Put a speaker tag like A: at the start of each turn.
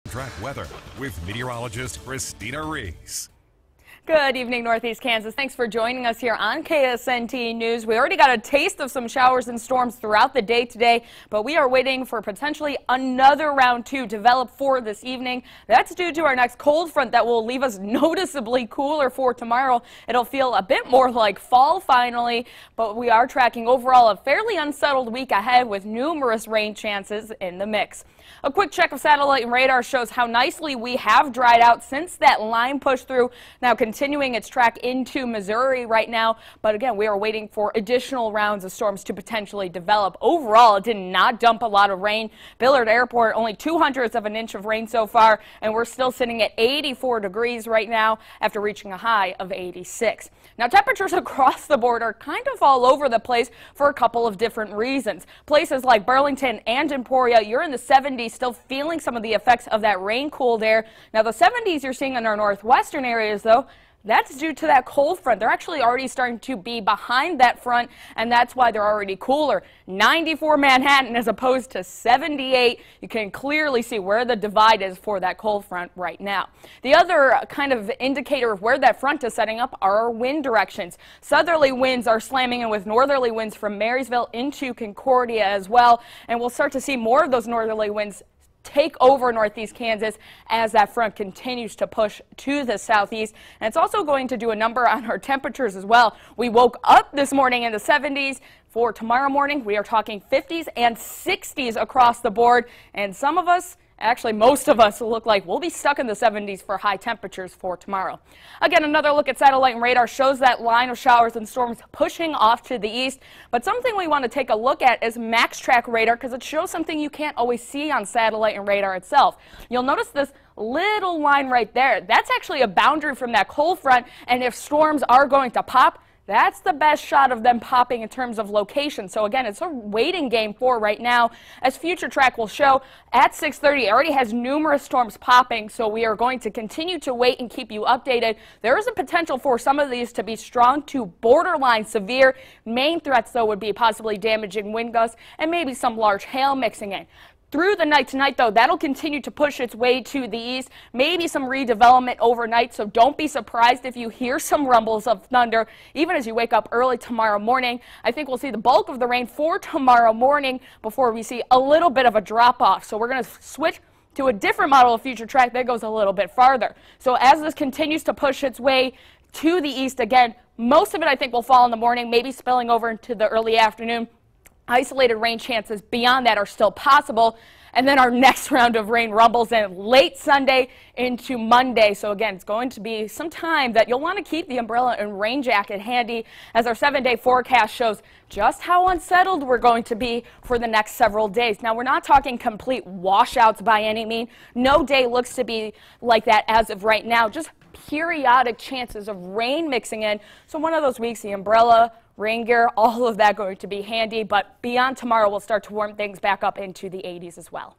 A: Track weather with meteorologist Christina Reese.
B: Good evening, Northeast Kansas. Thanks for joining us here on KSNT News. We already got a taste of some showers and storms throughout the day today, but we are waiting for potentially another round to develop for this evening. That's due to our next cold front that will leave us noticeably cooler for tomorrow. It'll feel a bit more like fall finally, but we are tracking overall a fairly unsettled week ahead with numerous rain chances in the mix. A quick check of satellite and radar shows how nicely we have dried out since that line pushed through. Now continuing its track into Missouri right now, but again, we are waiting for additional rounds of storms to potentially develop. Overall, it did not dump a lot of rain. Billard Airport, only 0.02 of an inch of rain so far, and we're still sitting at 84 degrees right now after reaching a high of 86. Now, temperatures across the board are kind of all over the place for a couple of different reasons. Places like Burlington and Emporia, you're in the 70s, still feeling some of the effects of that rain cooled air. Now, the 70s you're seeing in our northwestern areas, though, that's due to that cold front. They're actually already starting to be behind that front, and that's why they're already cooler. 94 Manhattan as opposed to 78. You can clearly see where the divide is for that cold front right now. The other kind of indicator of where that front is setting up are our wind directions. Southerly winds are slamming in with northerly winds from Marysville into Concordia as well, and we'll start to see more of those northerly winds take over Northeast Kansas as that front continues to push to the southeast. And it's also going to do a number on our temperatures as well. We woke up this morning in the 70s. For tomorrow morning, we are talking 50s and 60s across the board. And some of us, actually most of us, look like we'll be stuck in the 70s for high temperatures for tomorrow. Again, another look at satellite and radar shows that line of showers and storms pushing off to the east. But something we want to take a look at is MAXTRACK radar, because it shows something you can't always see on satellite and radar itself. You'll notice this little line right there. That's actually a boundary from that cold front, and if storms are going to pop, that's the best shot of them popping in terms of location. So again, it's a waiting game for right now. As FUTURETRACK will show, at 6:30, it already has numerous storms popping, so we are going to continue to wait and keep you updated. There is a potential for some of these to be strong to borderline severe. Main threats, though, would be possibly damaging wind gusts and maybe some large hail mixing in. Through the night tonight, though, that'll continue to push its way to the east, maybe some redevelopment overnight, so don't be surprised if you hear some rumbles of thunder, even as you wake up early tomorrow morning. I think we'll see the bulk of the rain for tomorrow morning before we see a little bit of a drop-off. So we're going to switch to a different model of FUTURETRACK that goes a little bit farther. So as this continues to push its way to the east, again, most of it I think will fall in the morning, maybe spilling over into the early afternoon. Isolated rain chances beyond that are still possible. And then our next round of rain rumbles in late Sunday into Monday. So again, it's going to be some time that you'll want to keep the umbrella and rain jacket handy, as our 7-day forecast shows just how unsettled we're going to be for the next several days. Now, we're not talking complete washouts by any means. No day looks to be like that as of right now. Just periodic chances of rain mixing in. So one of those weeks, the umbrella, rain gear, all of that going to be handy, but beyond tomorrow, we'll start to warm things back up into the 80s as well.